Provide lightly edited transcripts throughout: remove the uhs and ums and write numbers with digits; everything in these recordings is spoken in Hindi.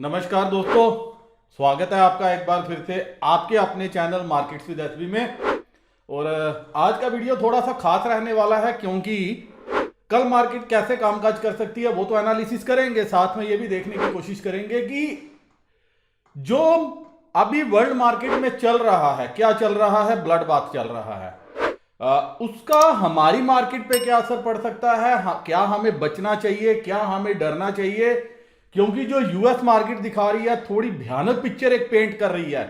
नमस्कार दोस्तों, स्वागत है आपका एक बार फिर से आपके अपने चैनल मार्केट्स विद एसबी में। और आज का वीडियो थोड़ा सा खास रहने वाला है क्योंकि कल मार्केट कैसे कामकाज कर सकती है वो तो एनालिसिस करेंगे, साथ में ये भी देखने की कोशिश करेंगे कि जो अभी वर्ल्ड मार्केट में चल रहा है, क्या चल रहा है, ब्लड बाथ चल रहा है, उसका हमारी मार्केट पे क्या असर पड़ सकता है। क्या हमें बचना चाहिए, क्या हमें डरना चाहिए, क्योंकि जो यूएस मार्केट दिखा रही है थोड़ी भयानक पिक्चर एक पेंट कर रही है।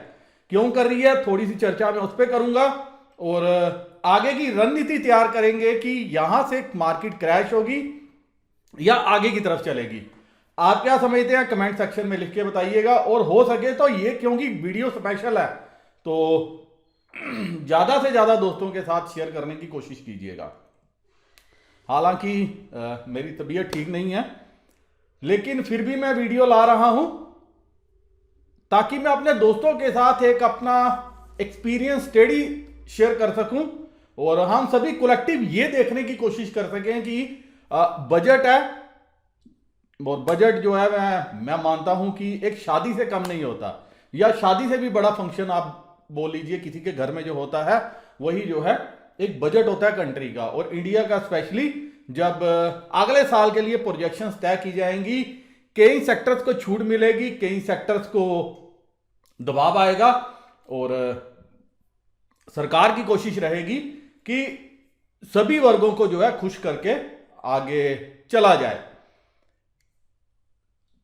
क्यों कर रही है, थोड़ी सी चर्चा मैं उस पर करूंगा और आगे की रणनीति तैयार करेंगे कि यहां से मार्केट क्रैश होगी या आगे की तरफ चलेगी। आप क्या समझते हैं कमेंट सेक्शन में लिख के बताइएगा। और हो सके तो ये, क्योंकि वीडियो स्पेशल है, तो ज्यादा से ज्यादा दोस्तों के साथ शेयर करने की कोशिश कीजिएगा। हालांकि मेरी तबीयत ठीक नहीं है, लेकिन फिर भी मैं वीडियो ला रहा हूं ताकि मैं अपने दोस्तों के साथ एक अपना एक्सपीरियंस स्टडी शेयर कर सकूं और हम सभी कलेक्टिव ये देखने की कोशिश कर सकें कि बजट है, और बजट जो है मैं मानता हूं कि एक शादी से कम नहीं होता, या शादी से भी बड़ा फंक्शन आप बोल लीजिए किसी के घर में जो होता है, वही जो है एक बजट होता है कंट्री का। और इंडिया का स्पेशली जब अगले साल के लिए प्रोजेक्शंस तय की जाएंगी, कई सेक्टर्स को छूट मिलेगी, कई सेक्टर्स को दबाव आएगा और सरकार की कोशिश रहेगी कि सभी वर्गों को जो है खुश करके आगे चला जाए।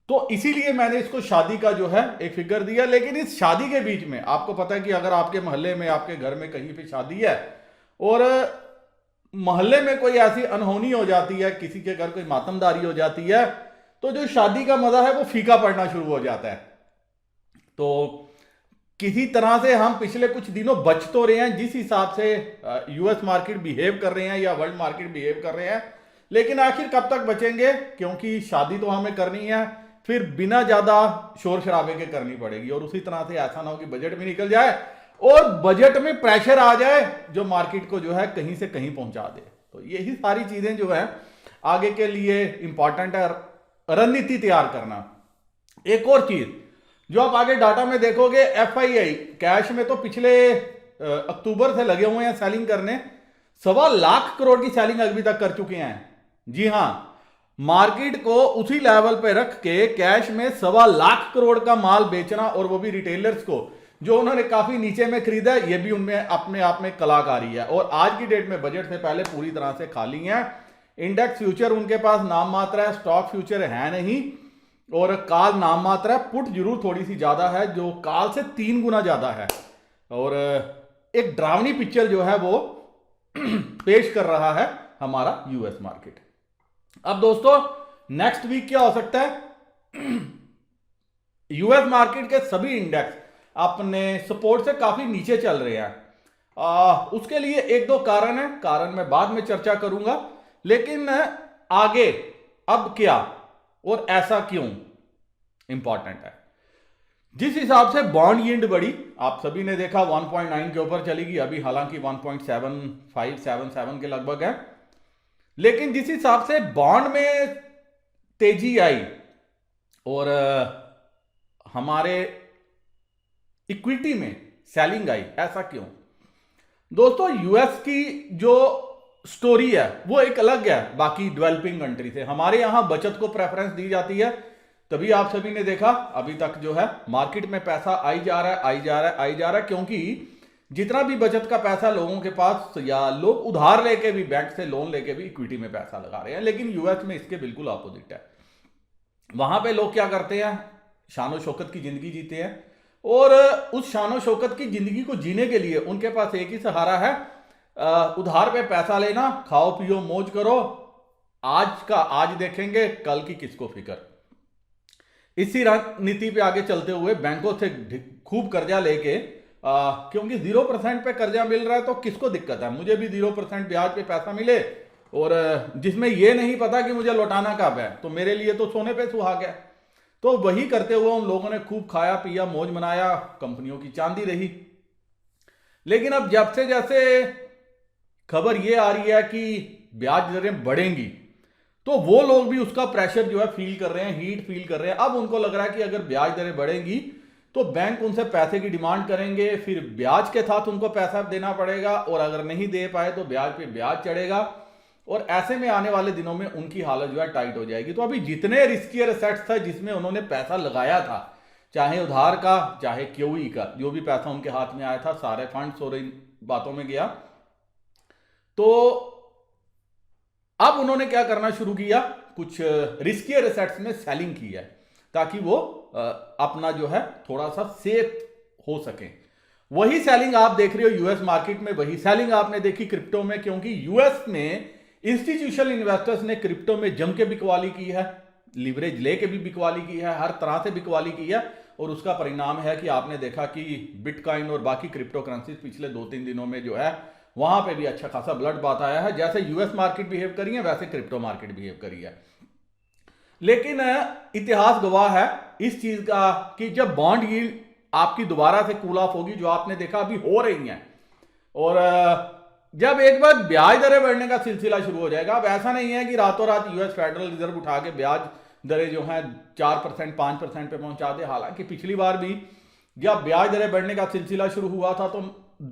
तो इसीलिए मैंने इसको शादी का जो है एक फिगर दिया। लेकिन इस शादी के बीच में आपको पता है कि अगर आपके मोहल्ले में, आपके घर में कहीं पे शादी है और मोहल्ले में कोई ऐसी अनहोनी हो जाती है, किसी के घर कोई मातमदारी हो जाती है, तो जो शादी का मजा है वो फीका पड़ना शुरू हो जाता है। तो किसी तरह से हम पिछले कुछ दिनों बच तो रहे हैं, जिस हिसाब से यूएस मार्केट बिहेव कर रहे हैं या वर्ल्ड मार्केट बिहेव कर रहे हैं, लेकिन आखिर कब तक बचेंगे, क्योंकि शादी तो हमें करनी है, फिर बिना ज्यादा शोर शराबे के करनी पड़ेगी। और उसी तरह से ऐसा ना हो कि बजट भी निकल जाए और बजट में प्रेशर आ जाए जो मार्केट को जो है कहीं से कहीं पहुंचा दे। तो यही सारी चीजें जो है आगे के लिए इंपॉर्टेंट है, रणनीति तैयार करना। एक और चीज जो आप आगे डाटा में देखोगे, एफआईआई कैश में तो पिछले अक्टूबर से लगे हुए हैं सेलिंग करने, 1.25 लाख करोड़ की सेलिंग अभी तक कर चुके हैं। जी हां, मार्केट को उसी लेवल पे रख के कैश में 1.25 लाख करोड़ का माल बेचना, और वो भी रिटेलर्स को जो उन्होंने काफी नीचे में खरीदा, ये भी उनमें अपने आप में कलाकारी है। और आज की डेट में बजट से पहले पूरी तरह से खाली है। इंडेक्स फ्यूचर उनके पास नाम मात्र है, स्टॉक फ्यूचर है नहीं, और काल नाम मात्र है। पुट जरूर थोड़ी सी ज्यादा है, जो काल से 3 गुना ज्यादा है। और एक डरावनी पिक्चर जो है वो पेश कर रहा है हमारा यूएस मार्केट। अब दोस्तों नेक्स्ट वीक क्या हो सकता है, यूएस मार्केट के सभी इंडेक्स अपने सपोर्ट से काफी नीचे चल रहे हैं। उसके लिए एक दो कारण है, कारण मैं बाद में चर्चा करूंगा। लेकिन आगे अब क्या और ऐसा क्यों इंपॉर्टेंट है। जिस हिसाब से बॉन्ड यील्ड बढ़ी, आप सभी ने देखा 1.9 के ऊपर चली गई, अभी हालांकि 1.7577 के लगभग है। लेकिन जिस हिसाब से बॉन्ड में तेजी आई और हमारे इक्विटी में सेलिंग आई, ऐसा क्यों दोस्तों। यूएस की जो स्टोरी है वो एक अलग है बाकी डेवलपिंग कंट्री से। हमारे यहां बचत को प्रेफरेंस दी जाती है, तभी आप सभी ने देखा अभी तक जो है मार्केट में पैसा आई जा रहा है, आई जा रहा है, आई जा रहा है, क्योंकि जितना भी बचत का पैसा लोगों के पास, या लोग उधार लेके भी, बैंक से लोन लेके भी इक्विटी में पैसा लगा रहे हैं। लेकिन यूएस में इसके बिल्कुल अपोजिट है। वहां पे लोग क्या करते हैं, शानो शौकत की जिंदगी जीते हैं, और उस शानो शौकत की जिंदगी को जीने के लिए उनके पास एक ही सहारा है, उधार पे पैसा लेना, खाओ पियो मौज करो, आज का आज देखेंगे, कल की किसको फिक्र। इसी रणनीति पे आगे चलते हुए बैंकों से खूब कर्जा लेके, क्योंकि 0% पे कर्जा मिल रहा है तो किसको दिक्कत है, मुझे भी 0% ब्याज पे पैसा मिले, और जिसमें यह नहीं पता कि मुझे लौटाना कब है, तो मेरे लिए तो सोने पे सुहागा है। तो वही करते हुए उन लोगों ने खूब खाया पिया, मौज मनाया, कंपनियों की चांदी रही। लेकिन अब जब से जैसे खबर यह आ रही है कि ब्याज दरें बढ़ेंगी, तो वो लोग भी उसका प्रेशर जो है फील कर रहे हैं, हीट फील कर रहे हैं। अब उनको लग रहा है कि अगर ब्याज दरें बढ़ेंगी तो बैंक उनसे पैसे की डिमांड करेंगे, फिर ब्याज के साथ उनको पैसा देना पड़ेगा, और अगर नहीं दे पाए तो ब्याज पे ब्याज चढ़ेगा, और ऐसे में आने वाले दिनों में उनकी हालत जो है टाइट हो जाएगी। तो अभी जितने रिस्कियर एसेट्स था जिसमें उन्होंने पैसा लगाया था, चाहे उधार का चाहे क्यूई का, जो भी पैसा उनके हाथ में आया था सारे फंड्स और इन बातों में गया। तो अब उन्होंने क्या करना शुरू किया, कुछ रिस्कियर एसेट्स में सेलिंग की है ताकि वो अपना जो है थोड़ा सा सेफ हो सके। वही सेलिंग आप देख रहे हो यूएस मार्केट में, वही सेलिंग आपने देखी क्रिप्टो में, क्योंकि यूएस में इंस्टीट्यूशनल इन्वेस्टर्स ने क्रिप्टो में जम के बिकवाली की है, लिवरेज लेके भी बिकवाली की है, हर तरह से बिकवाली की है, और उसका परिणाम है कि आपने देखा कि बिटकॉइन और बाकी क्रिप्टो करेंसीज पिछले 2-3 दिनों में जो है वहां पे भी अच्छा खासा ब्लड बात आया है। जैसे यूएस मार्केट बिहेव करी है वैसे क्रिप्टो मार्केट बिहेव करी है। लेकिन इतिहास गवाह है इस चीज का कि जब बॉन्ड यील्ड आपकी दोबारा से कूल ऑफ होगी, जो आपने देखा अभी हो रही है, और जब एक बार ब्याज दरें बढ़ने का सिलसिला शुरू हो जाएगा। अब ऐसा नहीं है कि रातों रात यूएस फेडरल रिजर्व उठा के ब्याज दरें जो हैं 4% 5% पे पहुंचा दे। हालांकि पिछली बार भी जब ब्याज दरें बढ़ने का सिलसिला शुरू हुआ था तो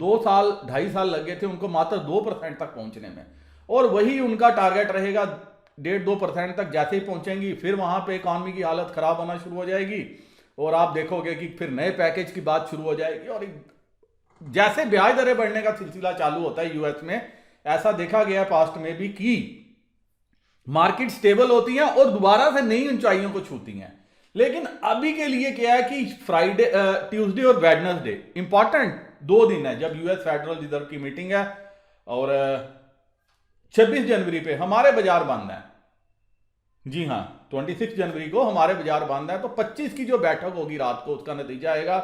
2 साल 2.5 साल लग गए थे उनको मात्र 2% तक पहुंचने में, और वही उनका टारगेट रहेगा 1.5-2% तक। जैसे ही पहुंचेंगी फिर वहां पे इकॉनमी की हालत खराब होना शुरू हो जाएगी, और आप देखोगे कि फिर नए पैकेज की बात शुरू हो जाएगी। और जैसे ब्याज दरें बढ़ने का सिलसिला चालू होता है यूएस में, ऐसा देखा गया पास्ट में भी कि मार्केट स्टेबल होती है और दोबारा से नई ऊंचाइयों को छूती हैं। लेकिन अभी के लिए क्या है कि फ्राइडे, ट्यूसडे और वेडनेसडे इंपॉर्टेंट 2 दिन है जब यूएस फेडरल रिजर्व की मीटिंग है, और 26 जनवरी पे हमारे बाजार बंद है। जी हां, 26 जनवरी को हमारे बाजार बंद है। तो 25 की जो बैठक होगी रात को उसका नतीजा आएगा,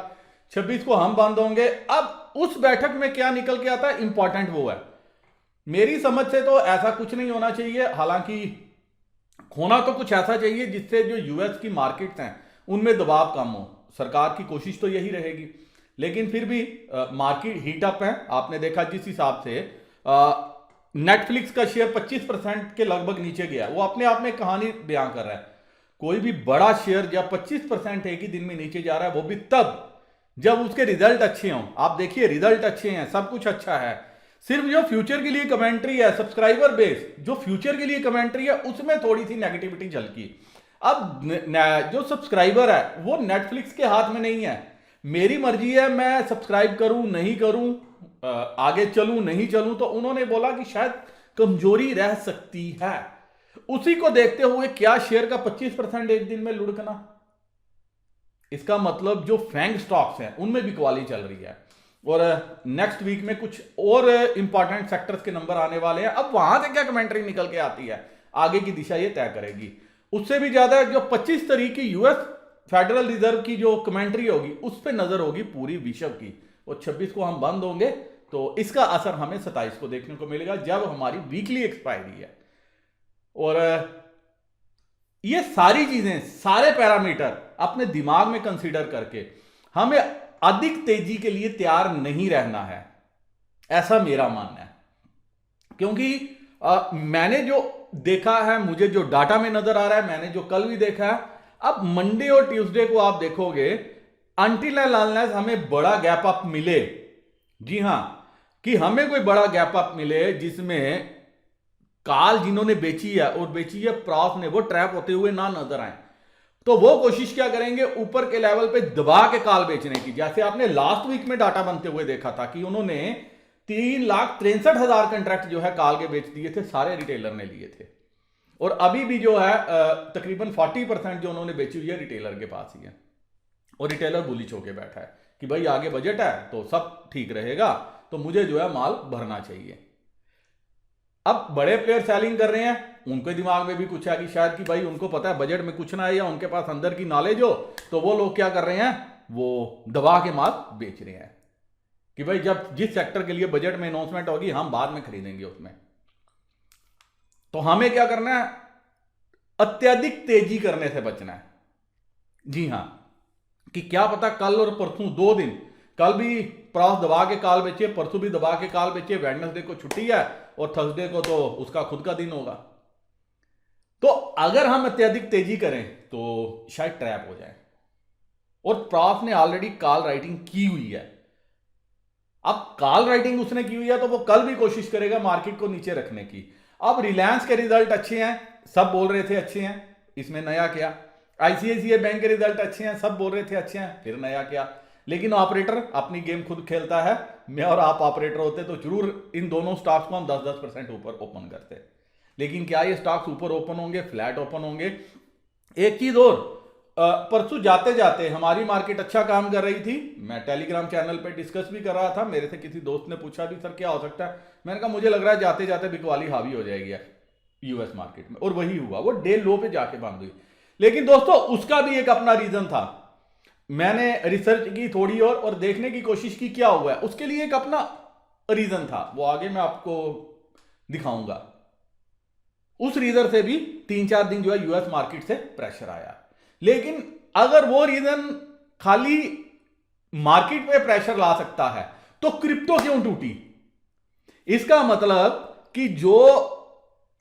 26 को हम बंद होंगे। अब उस बैठक में क्या निकल के आता है, इंपॉर्टेंट वो है। मेरी समझ से तो ऐसा कुछ नहीं होना चाहिए, हालांकि होना तो कुछ ऐसा चाहिए जिससे जो यूएस की मार्केट्स हैं उनमें दबाव कम हो। सरकार की कोशिश तो यही रहेगी, लेकिन फिर भी मार्केट हीट अप है। आपने देखा जिस हिसाब से नेटफ्लिक्स का शेयर 25% के लगभग नीचे गया, वो अपने आप में कहानी बयां कर रहा है। कोई भी बड़ा शेयर जब 25% एक ही दिन में नीचे जा रहा है, वो भी तब जब उसके रिजल्ट अच्छे हों। आप देखिए रिजल्ट अच्छे हैं, सब कुछ अच्छा है, सिर्फ जो फ्यूचर के लिए कमेंट्री है, सब्सक्राइबर बेस जो फ्यूचर के लिए कमेंट्री है उसमें थोड़ी सी नेगेटिविटी झलकी। अब जो सब्सक्राइबर है वो नेटफ्लिक्स के हाथ में नहीं है। मेरी मर्जी है, मैं सब्सक्राइब करूं नहीं करूं, आगे चलूं नहीं चलूं। तो उन्होंने बोला कि शायद कमजोरी रह सकती है। उसी को देखते हुए क्या शेयर का 25% एक दिन में लुढ़कना, इसका मतलब जो फैंग स्टॉक्स हैं उनमें भी बिकवाली चल रही है। और नेक्स्ट वीक में कुछ और इंपॉर्टेंट सेक्टर्स के नंबर आने वाले हैं। अब वहां से क्या कमेंट्री निकल के आती है, आगे की दिशा ये तय करेगी। उससे भी ज्यादा जो 25 तारीख की यूएस फेडरल रिजर्व की जो कमेंट्री होगी उस पर नजर होगी पूरी विश्व की, और 26 को हम बंद होंगे। तो इसका असर हमें 27 को देखने को मिलेगा जब हमारी वीकली एक्सपायरी है। और ये सारी चीजें, सारे पैरामीटर अपने दिमाग में कंसीडर करके हमें अधिक तेजी के लिए तैयार नहीं रहना है, ऐसा मेरा मानना है। क्योंकि मैंने जो देखा है, मुझे जो डाटा में नजर आ रहा है, मैंने जो कल भी देखा है, अब मंडे और ट्यूसडे को आप देखोगे अनटिल एंड अनलेस हमें बड़ा गैप अप मिले, जी हां, कि हमें कोई बड़ा गैप अप मिले जिसमें काल जिन्होंने बेची है और बेची है प्रॉफ ने, वो ट्रैप होते हुए ना नजर आए, तो वो कोशिश क्या करेंगे, ऊपर के लेवल पे दबा के काल बेचने की। जैसे आपने लास्ट वीक में डाटा बनते हुए देखा था कि उन्होंने 3,63,000 कंट्रैक्ट जो है काल के बेच दिए थे, सारे रिटेलर ने लिए थे। और अभी भी जो है तकरीबन 40% जो उन्होंने बेची हुई है रिटेलर के पास ही है, और रिटेलर बुलिश होके बैठा है कि भाई आगे बजट है तो सब ठीक रहेगा, तो मुझे जो है माल भरना चाहिए। अब बड़े प्लेयर सेलिंग कर रहे हैं, उनके दिमाग में भी कुछ है कि शायद कि भाई उनको पता है बजट में कुछ ना है या उनके पास अंदर की नॉलेज हो, तो वो लोग क्या कर रहे हैं, वो दबा के माल बेच रहे हैं कि भाई जब जिस सेक्टर के लिए बजट में अनाउंसमेंट होगी हम बाद में खरीदेंगे उसमें। तो हमें क्या करना है, अत्यधिक तेजी करने से बचना है। जी हां, कि क्या पता कल और परसों 2 दिन, कल भी प्रॉस दबा के काल बेचे, परसों भी दबा के काल बेचे, वेडनेसडे को छुट्टी है और थर्सडे को तो उसका खुद का दिन होगा। तो अगर हम अत्यधिक तेजी करें तो शायद ट्रैप हो जाए, और प्रॉफ ने ऑलरेडी कॉल राइटिंग की हुई है। अब कॉल राइटिंग उसने की हुई है तो वो कल भी कोशिश करेगा मार्केट को नीचे रखने की। अब रिलायंस के रिजल्ट अच्छे हैं, सब बोल रहे थे अच्छे हैं, इसमें नया क्या। आईसीआईसीआई बैंक के रिजल्ट अच्छे हैं, सब बोल रहे थे अच्छे हैं, फिर नया क्या। लेकिन ऑपरेटर अपनी गेम खुद खेलता है। मैं और आप ऑपरेटर होते तो जरूर इन दोनों स्टॉक्स को हम 10-10% ऊपर ओपन करते। लेकिन क्या ये स्टॉक्स ऊपर ओपन होंगे, फ्लैट ओपन होंगे? एक चीज और, परसों जाते जाते हमारी मार्केट अच्छा काम कर रही थी, मैं टेलीग्राम चैनल पे डिस्कस भी कर रहा था, मेरे से किसी दोस्त ने पूछा भी सर क्या हो सकता है, मैंने कहा मुझे लग रहा है जाते जाते बिकवाली हावी हो जाएगी यूएस मार्केट में, और वही हुआ, वो डे लो पे जाके बंद हुई। लेकिन दोस्तों उसका भी एक अपना रीजन था। मैंने रिसर्च की थोड़ी और देखने की कोशिश की क्या हुआ है, उसके लिए एक अपना रीजन था, वो आगे मैं आपको दिखाऊंगा। उस रीजन से भी 3-4 दिन जो है यूएस मार्केट से प्रेशर आया। लेकिन अगर वो रीजन खाली मार्केट में प्रेशर ला सकता है तो क्रिप्टो क्यों टूटी? इसका मतलब कि जो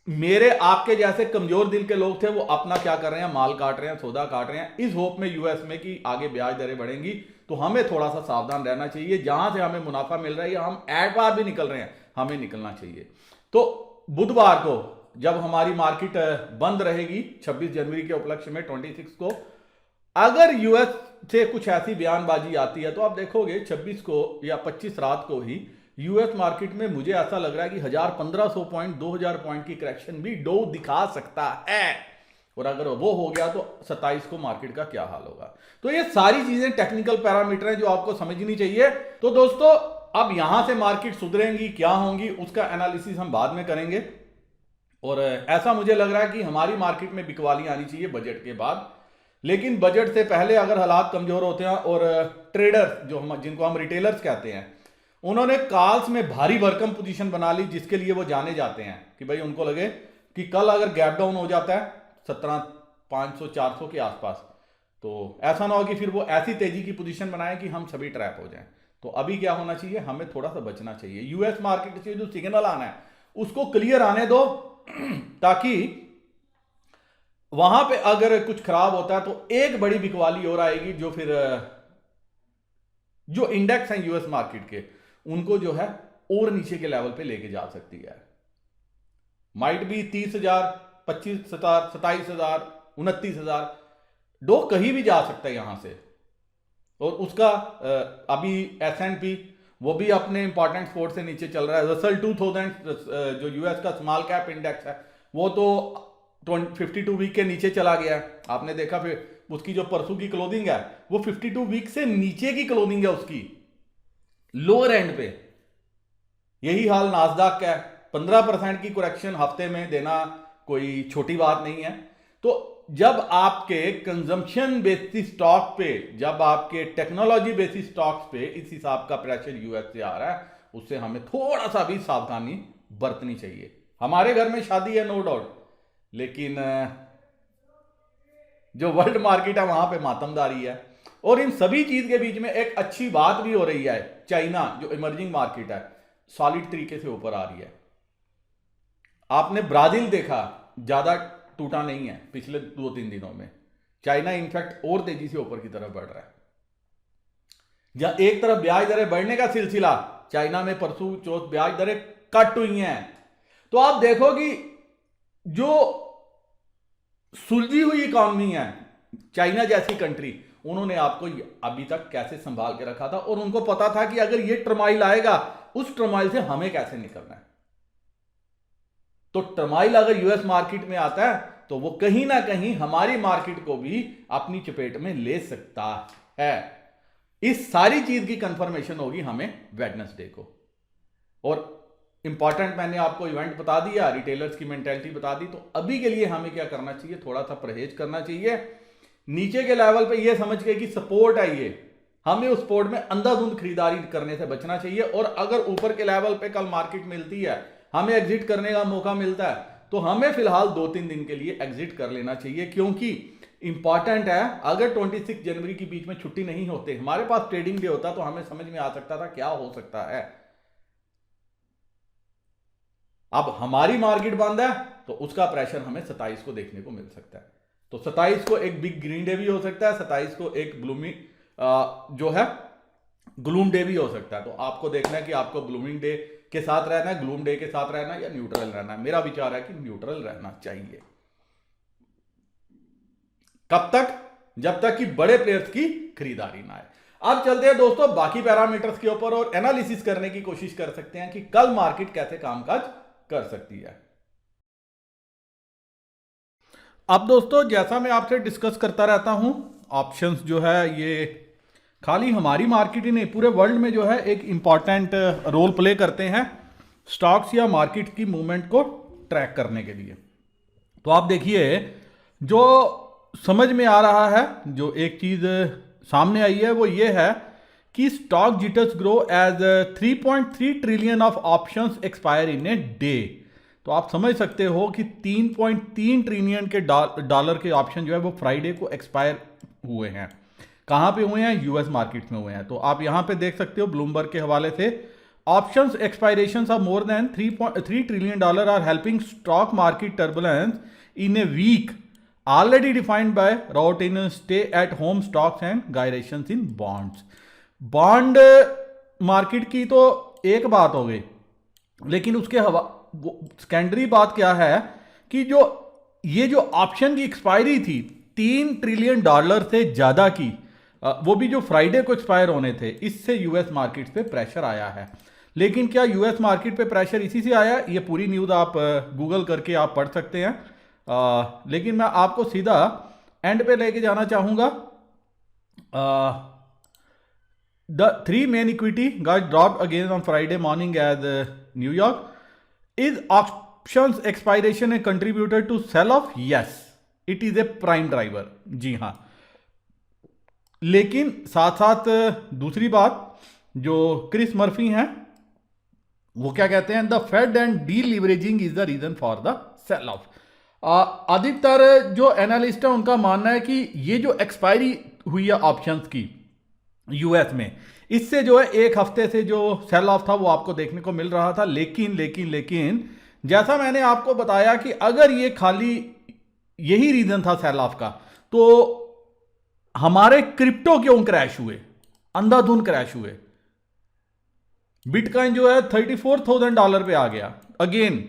मेरे आपके जैसे कमजोर दिल के लोग थे वो अपना क्या कर रहे हैं, माल काट रहे हैं, सौदा काट रहे हैं, इस होप में यूएस में कि आगे ब्याज दरें बढ़ेंगी। तो हमें थोड़ा सा सावधान रहना चाहिए, जहां से हमें मुनाफा मिल रहा है या हम एड बार भी निकल रहे हैं, हमें निकलना चाहिए। तो बुधवार को जब हमारी मार्केट बंद रहेगी 26 जनवरी के उपलक्ष्य में 26 को, अगर यूएस से कुछ ऐसी बयानबाजी आती है तो आप देखोगे 26 को या 25 रात को ही यूएस मार्केट में मुझे ऐसा लग रहा है कि 1500 पॉइंट 2000 पॉइंट की करेक्शन भी डो दिखा सकता है। और अगर वो हो गया तो 27 को मार्केट का क्या हाल होगा। तो ये सारी चीजें टेक्निकल पैरामीटर हैं जो आपको समझनी चाहिए। तो दोस्तों अब यहां से मार्केट सुधरेंगी क्या होंगी उसका एनालिसिस हम बाद में करेंगे। और ऐसा मुझे लग रहा है कि हमारी मार्केट में बिकवाली आनी चाहिए बजट के बाद, लेकिन बजट से पहले अगर हालात कमजोर होते हैं और ट्रेडर्स जो हम जिनको हम रिटेलर्स कहते हैं उन्होंने कॉल्स में भारी भरकम पोजीशन बना ली, जिसके लिए वो जाने जाते हैं कि भाई उनको लगे कि कल अगर गैप डाउन हो जाता है 17,500-400 के आसपास, तो ऐसा ना हो कि फिर वो ऐसी तेजी की पोजीशन बनाए कि हम सभी ट्रैप हो जाएं। तो अभी क्या होना चाहिए, हमें थोड़ा सा बचना चाहिए। यूएस मार्केट से जो सिग्नल आना है उसको क्लियर आने दो, ताकि वहां पे अगर कुछ खराब होता है तो एक बड़ी बिकवाली और आएगी जो फिर जो इंडेक्स हैं यूएस मार्केट के उनको जो है और नीचे के लेवल पे लेके जा सकती है। माइट भी 30,000, 25,000, 27,000, 29,000 डो कहीं भी जा सकता है यहां से। और उसका अभी एस&पी वो भी अपने इंपॉर्टेंट सपोर्ट से नीचे चल रहा है। रसल 2000 जो यूएस का स्मॉल कैप इंडेक्स है वो तो 52 वीक के नीचे चला गया। आपने देखा फिर उसकी जो परसों की क्लोजिंग है वो 52 वीक से नीचे की क्लोजिंग है उसकी, लोअर एंड पे। यही हाल नास्डाक का है। 15% की करेक्शन हफ्ते में देना कोई छोटी बात नहीं है। तो जब आपके कंजम्पशन बेसिस स्टॉक पे, जब आपके टेक्नोलॉजी बेसिस स्टॉक्स पे इस हिसाब का प्रेशर यूएस से आ रहा है, उससे हमें थोड़ा सा भी सावधानी बरतनी चाहिए। हमारे घर में शादी है नो डाउट, लेकिन जो वर्ल्ड मार्केट है वहां पे मातमदारी है। और इन सभी चीज के बीच में एक अच्छी बात भी हो रही है, चाइना जो इमर्जिंग मार्केट है सॉलिड तरीके से ऊपर आ रही है। आपने ब्राजील देखा, ज्यादा टूटा नहीं है पिछले 2-3 दिनों में। चाइना इनफैक्ट और तेजी से ऊपर की तरफ बढ़ रहा है। जहां एक तरफ ब्याज दरें बढ़ने का सिलसिला, चाइना में परसों चौथ ब्याज दरें कट हुई हैं। तो आप देखो कि जो सुलझी हुई इकॉनमी है चाइना जैसी कंट्री, उन्होंने आपको अभी तक कैसे संभाल के रखा था, और उनको पता था कि अगर ये टर्माइल आएगा उस टर्माइल से हमें कैसे निकलना है। तो टर्माइल अगर यूएस मार्केट में आता है तो वो कहीं ना कहीं हमारी मार्केट को भी अपनी चपेट में ले सकता है। इस सारी चीज की कंफर्मेशन होगी हमें वेडनेसडे को। और इंपॉर्टेंट मैंने आपको इवेंट बता दिया, रिटेलर्स की मेंटेलिटी बता दी। तो अभी के लिए हमें क्या करना चाहिए, थोड़ा सा परहेज करना चाहिए। नीचे के लेवल पे ये समझ के कि सपोर्ट है ये, हमें उस सपोर्ट में अंधाधुंध खरीदारी करने से बचना चाहिए। और अगर ऊपर के लेवल पे कल मार्केट मिलती है, हमें एग्जिट करने का मौका मिलता है, तो हमें फिलहाल 2-3 दिन के लिए एग्जिट कर लेना चाहिए। क्योंकि इंपॉर्टेंट है, अगर 26 जनवरी के बीच में छुट्टी नहीं होते, हमारे पास ट्रेडिंग डे होता, तो हमें समझ में आ सकता था क्या हो सकता है। अब हमारी मार्केट बंद है तो उसका प्रेशर हमें 27 को देखने को मिल सकता है। तो 27 को एक बिग ग्रीन डे भी हो सकता है, 27 को एक ग्लूमी जो है ग्लूम डे भी हो सकता है। तो आपको देखना है कि आपको ग्लूमिंग डे के साथ रहना है, ग्लूम डे के साथ रहना है या न्यूट्रल रहना है। मेरा विचार है कि न्यूट्रल रहना चाहिए। कब तक? जब तक कि बड़े प्लेयर्स की खरीदारी ना आए। अब चलते हैं दोस्तों बाकी पैरामीटर्स के ऊपर और एनालिसिस करने की कोशिश कर सकते हैं कि कल मार्केट कैसे कामकाज कर सकती है। अब दोस्तों जैसा मैं आपसे डिस्कस करता रहता हूं, ऑप्शंस जो है ये खाली हमारी मार्केट ही नहीं पूरे वर्ल्ड में जो है एक इंपॉर्टेंट रोल प्ले करते हैं स्टॉक्स या मार्केट की मूवमेंट को ट्रैक करने के लिए। तो आप देखिए जो समझ में आ रहा है, जो एक चीज सामने आई है वो ये है कि stock jitters grow as 3.3 trillion of options expire in a day. तो आप समझ सकते हो कि 3.3 ट्रिलियन के डॉलर के ऑप्शन जो है वो फ्राइडे को एक्सपायर हुए हैं। कहां पे हुए हैं? यूएस मार्केट में हुए हैं। तो आप यहां पे देख सकते हो ब्लूमबर्ग के हवाले से options expirations of more than 3 trillion dollar are helping stock market turbulence in a week already defined by rout in stay at home stocks and gyrations in bonds. Bond market की तो एक बात हो गई, लेकिन उसके सेकेंडरी बात क्या है कि जो ये जो ऑप्शन की एक्सपायरी थी 3 ट्रिलियन डॉलर से ज्यादा की, वो भी जो फ्राइडे को एक्सपायर होने थे, इससे यूएस मार्केट पे प्रेशर आया है। लेकिन क्या यूएस मार्केट पे प्रेशर इसी से आया? ये पूरी न्यूज़ आप गूगल करके आप पढ़ सकते हैं। लेकिन मैं आपको सीधा एंड पे लेके जाना चाहूंगा। The 3 main equity got dropped again on Friday morning as New York. Is options expiration a contributor to sell off? Yes, it is a prime driver. जी हां, लेकिन साथ साथ दूसरी बात जो क्रिस मर्फी हैं वो क्या कहते हैं? The Fed and deleveraging is the reason for the sell off. अधिकतर जो एनालिस्ट है उनका मानना है कि ये जो एक्सपायरी हुई है ऑप्शंस की यूएस में, इससे जो है एक हफ्ते से जो सेल ऑफ था वो आपको देखने को मिल रहा था। लेकिन जैसा मैंने आपको बताया कि अगर ये खाली यही रीजन था सेल ऑफ का, तो हमारे क्रिप्टो क्यों क्रैश हुए? अंधाधुंध क्रैश हुए। बिटकॉइन जो है $34,000 पे आ गया अगेन।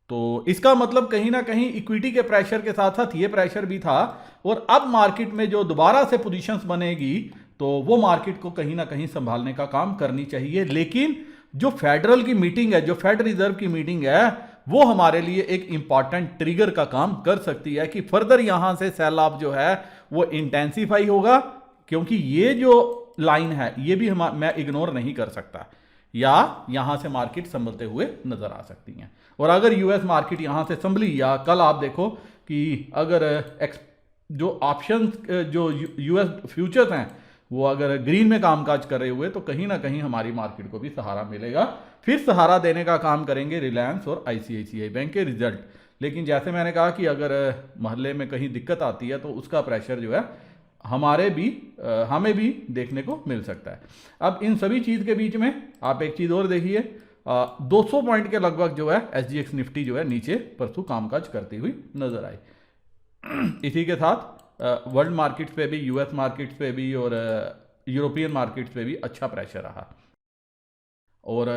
तो इसका मतलब कहीं ना कहीं इक्विटी के प्रेशर के साथ साथ ये प्रेशर भी था। और अब मार्केट में जो दोबारा से पोजीशंस बनेगी तो वो मार्केट को कहीं ना कहीं संभालने का काम करनी चाहिए। लेकिन जो फेडरल की मीटिंग है, जो फेड रिजर्व की मीटिंग है, वो हमारे लिए एक इंपॉर्टेंट ट्रिगर का काम कर सकती है कि फर्दर यहां से सेल ऑफ जो है वो इंटेंसिफाई होगा। क्योंकि ये जो लाइन है ये भी मैं इग्नोर नहीं कर सकता, या यहां से मार्केट संभलते हुए नजर आ सकती हैं। और अगर यूएस मार्केट यहां से संभली, या कल आप देखो कि अगर जो ऑप्शन जो यूएस फ्यूचर्स हैं वो अगर ग्रीन में कामकाज कर रहे हुए, तो कहीं ना कहीं हमारी मार्केट को भी सहारा मिलेगा। फिर सहारा देने का काम करेंगे रिलायंस और आईसीआईसीआई बैंक के रिजल्ट। लेकिन जैसे मैंने कहा कि अगर मोहल्ले में कहीं दिक्कत आती है तो उसका प्रेशर जो है हमें भी देखने को मिल सकता है। अब इन सभी चीज़ के बीच में आप एक चीज़ और देखिए, 200 पॉइंट के लगभग जो है एसजीएक्स निफ्टी जो है नीचे परसों कामकाज करती हुई नजर आई। इसी के साथ वर्ल्ड मार्केट्स पे भी, यूएस मार्केट्स पे भी और यूरोपियन मार्केट्स पे भी अच्छा प्रेशर रहा। और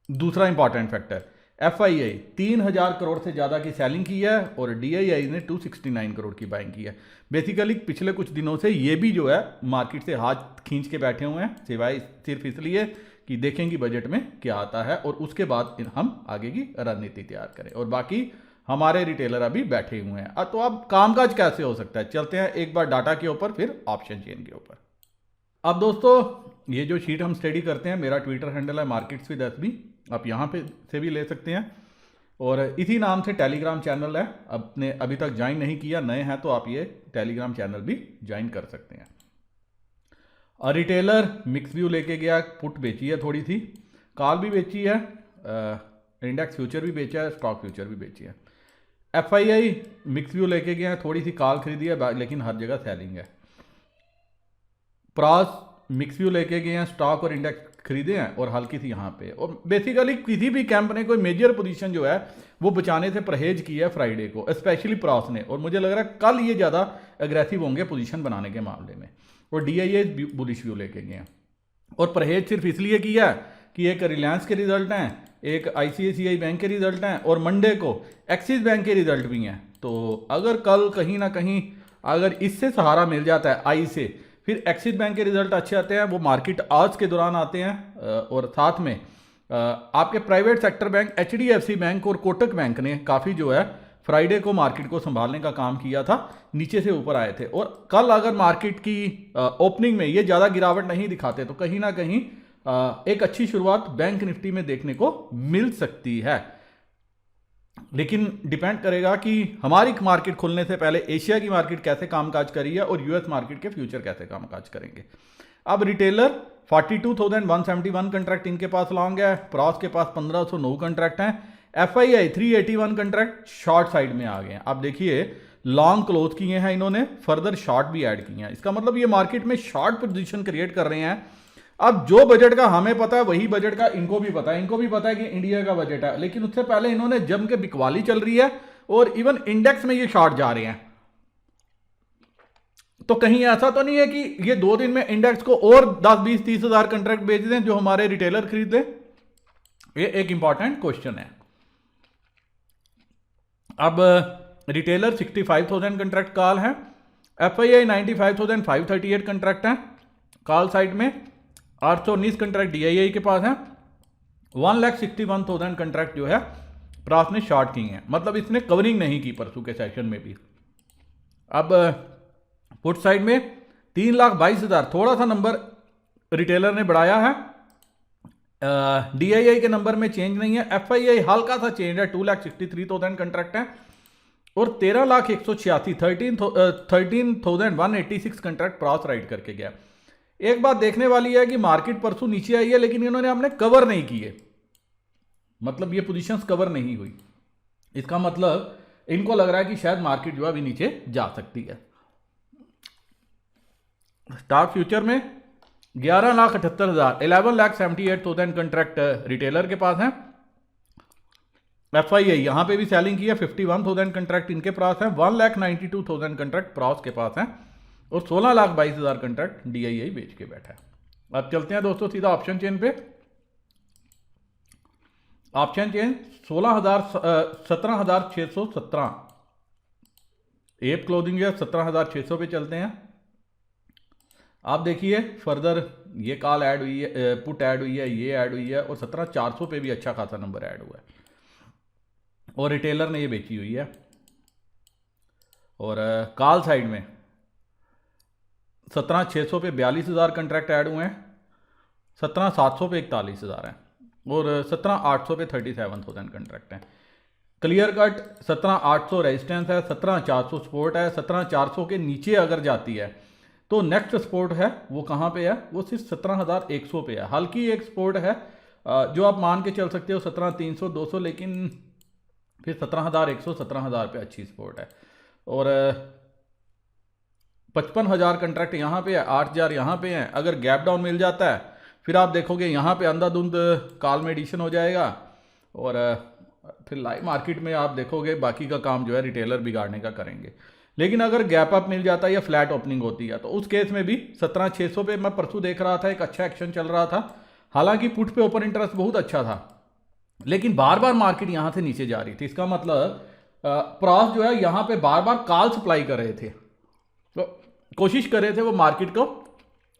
दूसरा इंपॉर्टेंट फैक्टर, एफआईआई 3000 करोड़ से ज़्यादा की सेलिंग की है और डीआईआई ने 269 करोड़ की बाइंग की है। बेसिकली पिछले कुछ दिनों से ये भी जो है मार्केट से हाथ खींच के बैठे हुए हैं, सिवाय सिर्फ इसलिए कि देखेंगे बजट में क्या आता है और उसके बाद हम आगे की रणनीति तैयार करें। और बाकी हमारे रिटेलर अभी बैठे हुए हैं। तो अब कामकाज कैसे हो सकता है, चलते हैं एक बार डाटा के ऊपर, फिर ऑप्शन चेन के ऊपर। अब दोस्तों ये जो शीट हम स्टडी करते हैं, मेरा ट्विटर हैंडल है मार्केट्स विद एसबी, आप यहाँ पे से भी ले सकते हैं। और इसी नाम से टेलीग्राम चैनल है, आपने अभी तक ज्वाइन नहीं किया, नए हैं तो आप ये टेलीग्राम चैनल भी ज्वाइन कर सकते हैं। और रिटेलर मिक्स व्यू लेके गया, पुट बेची है थोड़ी सी, कॉल भी बेची है, इंडेक्स फ्यूचर भी बेचा है, स्टॉक फ्यूचर भी बेची है। एफआईआई मिक्स व्यू लेके गया, थोड़ी सी कॉल खरीदी है, लेकिन हर जगह सेलिंग है। प्रॉस मिक्स व्यू लेके गए हैं, स्टॉक और इंडेक्स खरीदे हैं और हल्की सी यहाँ पे, और बेसिकली किसी भी कैंप ने कोई मेजर पोजीशन जो है वो बचाने से परहेज किया है फ्राइडे को, स्पेशली प्रॉस ने, और मुझे लग रहा है कल ये ज़्यादा एग्रेसिव होंगे पोजीशन बनाने के मामले में, और DIA बुलिश व्यू लेके गए हैं। और परहेज सिर्फ इसलिए किया है कि एक रिलायंस के रिजल्ट हैं, एक ICICI बैंक के रिजल्ट हैं, और मंडे को एक्सिस बैंक के रिजल्ट भी हैं। तो अगर कल कहीं ना कहीं अगर इससे सहारा मिल जाता है आई से, फिर एक्सिस बैंक के रिजल्ट अच्छे आते हैं, वो मार्केट आज के दौरान आते हैं, और साथ में आपके private sector bank HDFC bank और कोटक बैंक ने काफ़ी जो है फ्राइडे को मार्केट को संभालने का काम किया था, नीचे से ऊपर आए थे। और कल अगर मार्केट की ओपनिंग में ये ज़्यादा गिरावट नहीं दिखाते तो कहीं ना कहीं एक अच्छी शुरुआत बैंक निफ्टी में देखने को मिल सकती है। लेकिन डिपेंड करेगा कि हमारी मार्केट खुलने से पहले एशिया की मार्केट कैसे कामकाज करी है और US मार्केट के फ्यूचर कैसे कामकाज करेंगे। अब रिटेलर 42,171 कंट्रैक्ट इनके पास लॉन्ग है, प्रॉस के पास 1509 कंट्रैक्ट हैं, FII 381 कंट्रैक्ट शॉर्ट साइड में आ गए हैं। अब देखिए लॉन्ग क्लोज किए हैं इन्होंने, फर्दर शॉर्ट भी ऐड किए हैं, इसका मतलब ये मार्केट में शॉर्ट पोजीशन क्रिएट कर रहे हैं। अब जो बजट का हमें पता है वही बजट का इनको भी पता है, इनको भी पता है कि इंडिया का बजट है, लेकिन उससे पहले इन्होंने जम के बिकवाली चल रही है और इवन इंडेक्स में ये शॉर्ट जा रहे हैं। तो कहीं ऐसा तो नहीं है कि ये 2 दिन में इंडेक्स को और 10-20-30 हज़ार कंट्रैक्ट बेच दें जो हमारे रिटेलर खरीदे? ये एक इंपॉर्टेंट क्वेश्चन है। अब रिटेलर 65,000 कंट्रैक्ट कॉल है, FII 95,538 कंट्रैक्ट है कॉल साइड में, 819 कंट्रैक्ट DIA के पास है, 1,61,000 कंट्रैक्ट जो है प्रॉस ने शॉर्ट किए हैं, मतलब इसने कवरिंग नहीं की परसों के सेशन में भी। अब पुट साइड में 3,22,000, थोड़ा सा नंबर रिटेलर ने बढ़ाया है, DIA के नंबर में चेंज नहीं है, FII हल्का सा चेंज है, 2,63,000 कंट्रैक्ट है, और 13,186 13,186 कंट्रैक्ट प्रॉस राइड करके गया। एक बात देखने वाली है कि मार्केट परसों नीचे आई है लेकिन इन्होंने हमने कवर नहीं किए, मतलब ये पोजीशंस कवर नहीं हुई, इसका मतलब इनको लग रहा है कि शायद मार्केट जो है अभी नीचे जा सकती है। स्टॉक फ्यूचर में 11,78,000 11,78,000 कंट्रैक्ट रिटेलर के पास है, FII यहां पे भी सेलिंग की है, 51,000 कंट्रैक्ट इनके पास है, 1,92,000 कंट्रैक्ट प्रॉस के पास है, और 16,22,000 कंट्रैक्ट DIA बेच के बैठा है। अब चलते हैं दोस्तों सीधा ऑप्शन चेन पे। ऑप्शन चेन 17,617 एप क्लोजिंग है, 17,600 पे चलते हैं। आप देखिए फर्दर ये कॉल ऐड हुई है, पुट ऐड हुई है, ये ऐड हुई है, और 17,400 पे भी अच्छा खासा नंबर ऐड हुआ है, और रिटेलर ने ये बेची हुई है। और कॉल साइड में 17,600 पे 42,000 कंट्रैक्ट ऐड हुए हैं, 17,700 पे 41,000 हैं, और 17,800 पे 37,000 कंट्रैक्ट हैं। क्लियर कट 17,800 रेजिस्टेंस है, 17,400 सपोर्ट है, 17,400 के नीचे अगर जाती है तो नेक्स्ट सपोर्ट है वो कहाँ पे है, वो सिर्फ 17,100 पे है। हल्की एक सपोर्ट है जो आप मान के चल सकते हो 17,300 200, लेकिन फिर 17,100 17,000 पे अच्छी सपोर्ट है, और 55,000 कंट्रैक्ट यहाँ पे है, 8,000 यहाँ पे हैं। अगर गैप डाउन मिल जाता है फिर आप देखोगे यहाँ पे अंधाधुंध कॉल में एडिशन हो जाएगा, और फिर लाइव मार्केट में आप देखोगे बाकी का काम जो है रिटेलर बिगाड़ने का करेंगे। लेकिन अगर गैप अप मिल जाता है या फ्लैट ओपनिंग होती है तो उस केस में भी 17,600 पे मैं परसों देख रहा था एक अच्छा एक्शन चल रहा था, हालांकि पुट पे ओपन इंटरेस्ट बहुत अच्छा था, लेकिन बार बार मार्केट यहां से नीचे जा रही थी। इसका मतलब प्रॉस जो है यहां पे बार बार कॉल सप्लाई कर रहे थे, तो कोशिश कर रहे थे वो मार्केट को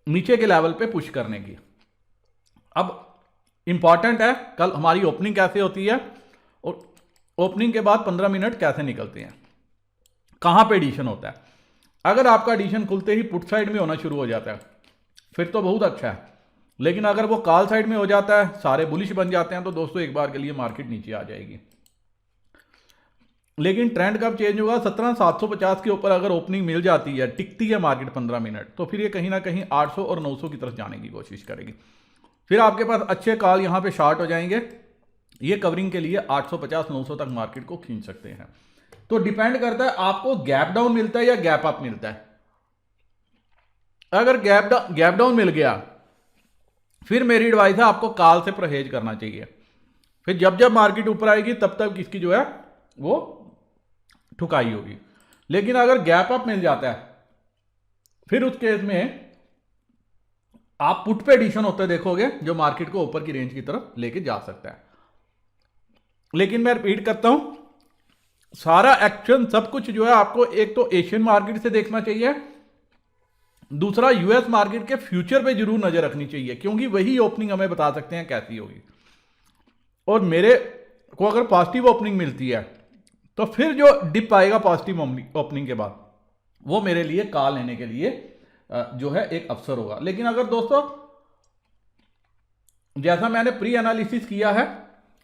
नीचे के लेवल पे पुश करने की। अब इंपॉर्टेंट है कल हमारी ओपनिंग कैसे होती है, और ओपनिंग के बाद 15 मिनट कैसे निकलते हैं, कहां पे एडिशन होता है। अगर आपका एडिशन खुलते ही पुट साइड में होना शुरू हो जाता है फिर तो बहुत अच्छा है, लेकिन अगर वो कॉल साइड में हो जाता है, सारे बुलिश बन जाते हैं, तो दोस्तों एक बार के लिए मार्केट नीचे आ जाएगी। लेकिन ट्रेंड कब चेंज होगा, 17,750 के ऊपर अगर ओपनिंग मिल जाती है, टिकती है मार्केट 15 मिनट, तो फिर ये कहीं ना कहीं 800 और 900 की तरफ जाने की कोशिश करेगी। फिर आपके पास अच्छे कॉल यहां पे शॉर्ट हो जाएंगे, ये कवरिंग के लिए 850-900 तक मार्केट को खींच सकते हैं। तो डिपेंड करता है आपको गैप डाउन मिलता है या गैप अप मिलता है। अगर गैप डाउन मिल गया, फिर मेरी एडवाइस है आपको कॉल से परहेज करना चाहिए। फिर जब जब मार्केट ऊपर आएगी तब तक इसकी जो है वो ठुकाई होगी। लेकिन अगर गैप अप मिल जाता है, फिर उस केस में आप पुट पे एडिशन होते देखोगे जो मार्केट को ऊपर की रेंज की तरफ लेके जा सकता है। लेकिन मैं रिपीट करता हूं, सारा एक्शन सब कुछ जो है आपको एक तो एशियन मार्केट से देखना चाहिए, दूसरा यूएस मार्केट के फ्यूचर पे जरूर नजर रखनी चाहिए, क्योंकि वही ओपनिंग हमें बता सकते हैं कैसी होगी। और मेरे को अगर पॉजिटिव ओपनिंग मिलती है तो फिर जो डिप आएगा पॉजिटिव ओपनिंग के बाद, वो मेरे लिए कॉल लेने के लिए जो है एक अवसर होगा। लेकिन अगर दोस्तों जैसा मैंने प्री एनालिसिस किया है,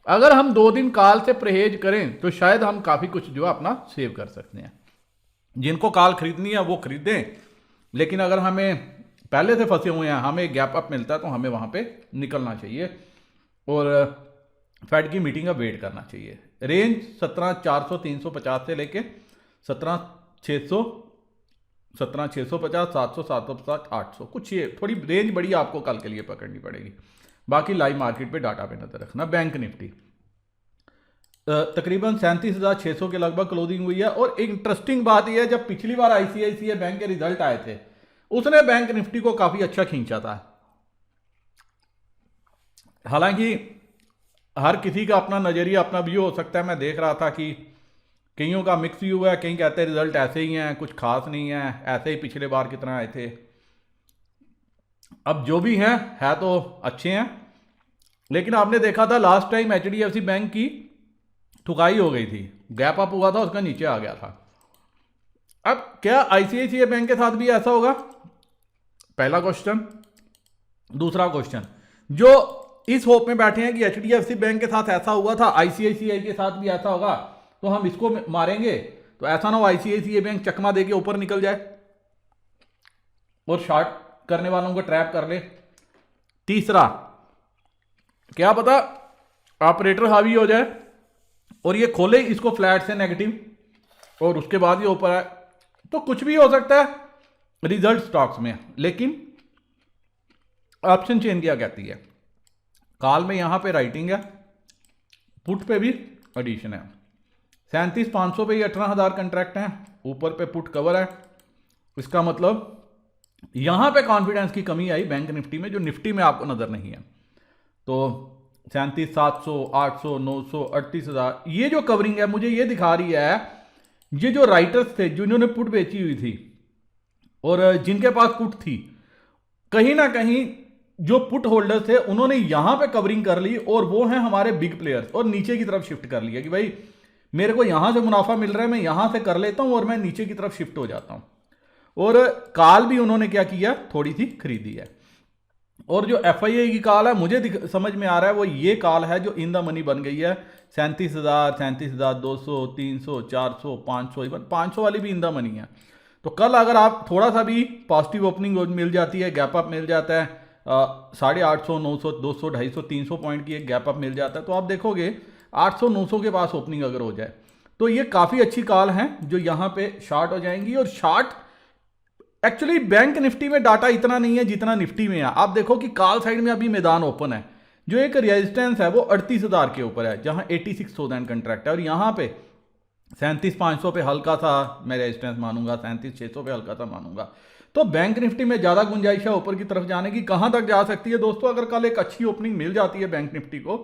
अगर हम 2 दिन कॉल से परहेज करें तो शायद हम काफी कुछ जो है अपना सेव कर सकते हैं। जिनको कॉल खरीदनी है वो खरीदें, लेकिन अगर हमें पहले से फंसे हुए हैं, हमें गैप अप मिलता है तो हमें वहां पे निकलना चाहिए और फेड की मीटिंग का वेट करना चाहिए। रेंज 17,400 350 से लेके 17,600 17,650 700 750 800, कुछ ये थोड़ी रेंज बड़ी आपको कल के लिए पकड़नी पड़ेगी। बाकी लाइव मार्केट पे डाटा पे नजर रखना। बैंक निफ्टी तकरीबन 37,600 के लगभग क्लोजिंग हुई है। और एक इंटरेस्टिंग बात यह है, जब पिछली बार आईसीआईसीआई बैंक के रिजल्ट आए थे उसने बैंक निफ्टी को काफी अच्छा खींचा था। हालांकि हर किसी का अपना नजरिया अपना व्यू हो सकता है। मैं देख रहा था कि कईयों का मिक्स व्यू है, कहीं कहते हैं रिजल्ट ऐसे ही हैं, कुछ खास नहीं है, ऐसे ही पिछले बार की तरह आए थे। अब जो भी है तो अच्छे हैं। लेकिन आपने देखा था लास्ट टाइम एचडीएफसी बैंक की ठुकाई हो गई थी, गैप अप हुआ था, उसका नीचे आ गया था। अब क्या आईसीआईसीआई बैंक के साथ भी ऐसा होगा? पहला क्वेश्चन। दूसरा क्वेश्चन, जो इस होप में बैठे हैं कि एचडीएफसी बैंक के साथ ऐसा हुआ था, आईसीआईसीआई के साथ भी ऐसा होगा तो हम इसको मारेंगे, तो ऐसा ना हो आईसीआईसीआई बैंक चकमा देके ऊपर निकल जाए और शॉर्ट करने वालों को ट्रैप कर ले। तीसरा, क्या पता ऑपरेटर हावी हो जाए और ये खोले इसको फ्लैट से नेगेटिव और उसके बाद ये ऊपर आए, तो कुछ भी हो सकता है रिजल्ट स्टॉक्स में। लेकिन ऑप्शन चेन क्या कहती है? कॉल में यहां पे राइटिंग है, पुट पे भी एडिशन है। 37,500 पे 18,000 कंट्रैक्ट हैं, ऊपर पे पुट कवर है। इसका मतलब यहां पे कॉन्फिडेंस की कमी आई बैंक निफ्टी में, जो निफ्टी में आपको नजर नहीं है। तो 37,700 800 900 38,000 ये जो कवरिंग है मुझे ये दिखा रही है, ये जो राइटर्स थे जिन्होंने पुट बेची हुई थी और जिनके पास पुट थी, कहीं ना कहीं जो पुट होल्डर्स थे उन्होंने यहां पे कवरिंग कर ली और वो हैं हमारे बिग प्लेयर्स, और नीचे की तरफ शिफ्ट कर लिया कि भाई मेरे को यहां से मुनाफा मिल रहा है, मैं यहां से कर लेता हूं और मैं नीचे की तरफ शिफ्ट हो जाता हूं। और कॉल भी उन्होंने क्या किया, थोड़ी सी खरीदी है। और जो एफआईआई की कॉल है मुझे समझ में आ रहा है वो ये कॉल है जो इन द मनी बन गई है। 37,000 37,200 300 400 500, इवन 500 वाली भी इन द मनी है। तो कल अगर आप थोड़ा सा भी पॉजिटिव ओपनिंग मिल जाती है, गैप अप मिल जाता है, 850 900 200 250 300 पॉइंट की एक गैप अप मिल जाता है, तो आप देखोगे 800 900 के पास ओपनिंग अगर हो जाए तो ये काफ़ी अच्छी कॉल है जो यहाँ पे शॉर्ट हो जाएंगी। और शॉर्ट एक्चुअली बैंक निफ्टी में डाटा इतना नहीं है जितना निफ्टी में है। आप देखो कि कॉल साइड में अभी मैदान ओपन है, जो एक रेजिस्टेंस है वो 38,000 के ऊपर है, जहां 86,000 कंट्रैक्ट है। और यहां पे 37,500 पे हल्का सा मैं रेजिस्टेंस मानूंगा, 37,600 पे हल्का सा मानूंगा। तो बैंक निफ्टी में ज्यादा गुंजाइश है ऊपर की तरफ जाने की। कहां तक जा सकती है दोस्तों? अगर कल एक अच्छी ओपनिंग मिल जाती है बैंक निफ्टी को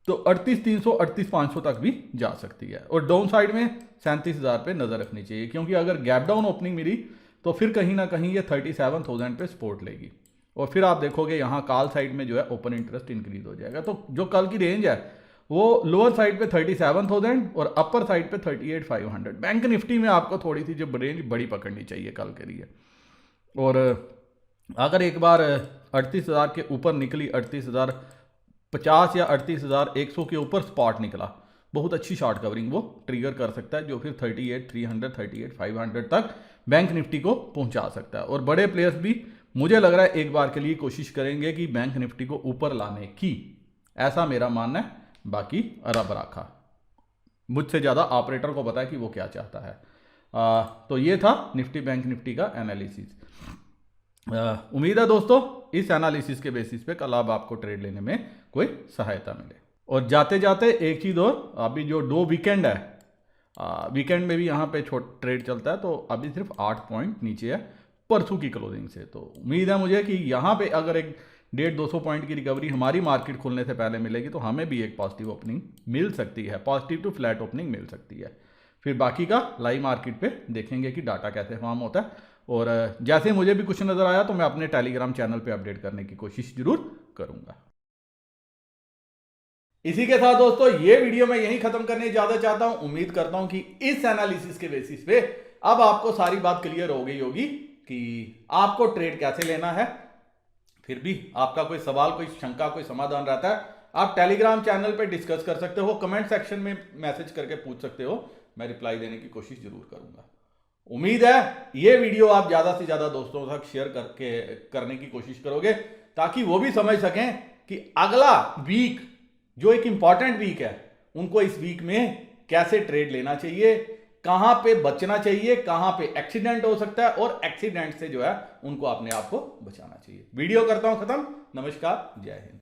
तो 38,300 38,500 तक भी जा सकती है। और डाउन साइड में 37,000 पे नजर रखनी चाहिए, क्योंकि अगर गैप डाउन ओपनिंग मिली तो फिर कहीं ना कहीं ये 37,000 पे सपोर्ट लेगी और फिर आप देखोगे यहाँ कॉल साइड में जो है ओपन इंटरेस्ट इंक्रीज हो जाएगा। तो जो कल की रेंज है वो लोअर साइड पे 37,000 और अपर साइड पे 38,500। बैंक निफ्टी में आपको थोड़ी सी जो रेंज बड़ी पकड़नी चाहिए कल के लिए। और अगर एक बार 38,000 के ऊपर निकली, 38,050 या 38,100 के ऊपर स्पॉट निकला, बहुत अच्छी शॉर्ट कवरिंग वो ट्रिगर कर सकता है, जो फिर 38,300 38,500 तक बैंक निफ्टी को पहुंचा सकता है। और बड़े प्लेयर्स भी मुझे लग रहा है एक बार के लिए कोशिश करेंगे कि बैंक निफ्टी को ऊपर लाने की, ऐसा मेरा मानना है। बाकी रब राखा, मुझसे ज़्यादा ऑपरेटर को पता है कि वो क्या चाहता है। तो ये था निफ्टी बैंक निफ्टी का एनालिसिस। उम्मीद है दोस्तों इस एनालिसिस के बेसिस पे कल अब आपको ट्रेड लेने में कोई सहायता मिले। और जाते जाते एक चीज़ और, अभी जो 2 वीकेंड है, वीकेंड में भी यहाँ पे ट्रेड चलता है, तो अभी सिर्फ 8 पॉइंट नीचे है परसों की क्लोजिंग से। तो उम्मीद है मुझे कि यहाँ पे अगर एक 150-200 पॉइंट की रिकवरी हमारी मार्केट खुलने से पहले मिलेगी तो हमें भी एक पॉजिटिव ओपनिंग मिल सकती है, पॉजिटिव टू फ्लैट ओपनिंग मिल सकती है। फिर बाकी का लाइव मार्केट पे देखेंगे कि डाटा कैसे फॉर्म होता है, और जैसे मुझे भी कुछ नज़र आया तो मैं अपने टेलीग्राम चैनल पे अपडेट करने की कोशिश जरूर करूंगा। इसी के साथ दोस्तों ये वीडियो मैं यहीं खत्म करने इजाजत चाहता हूं। उम्मीद करता हूं कि इस एनालिसिस के बेसिस पे अब आपको सारी बात क्लियर हो गई होगी कि आपको ट्रेड कैसे लेना है। फिर भी आपका कोई सवाल, कोई शंका, कोई समाधान रहता है, आप टेलीग्राम चैनल पे डिस्कस कर सकते हो, कमेंट सेक्शन में मैसेज करके पूछ सकते हो, मैं रिप्लाई देने की कोशिश जरूर करूंगा। उम्मीद है ये वीडियो आप ज्यादा से ज्यादा दोस्तों तक शेयर करने की कोशिश करोगे, ताकि वो भी समझ सकें कि अगला वीक जो एक इंपॉर्टेंट वीक है, उनको इस वीक में कैसे ट्रेड लेना चाहिए, कहां पे बचना चाहिए, कहां पे एक्सीडेंट हो सकता है, और एक्सीडेंट से जो है उनको अपने आप को बचाना चाहिए। वीडियो करता हूं खत्म। नमस्कार, जय हिंद।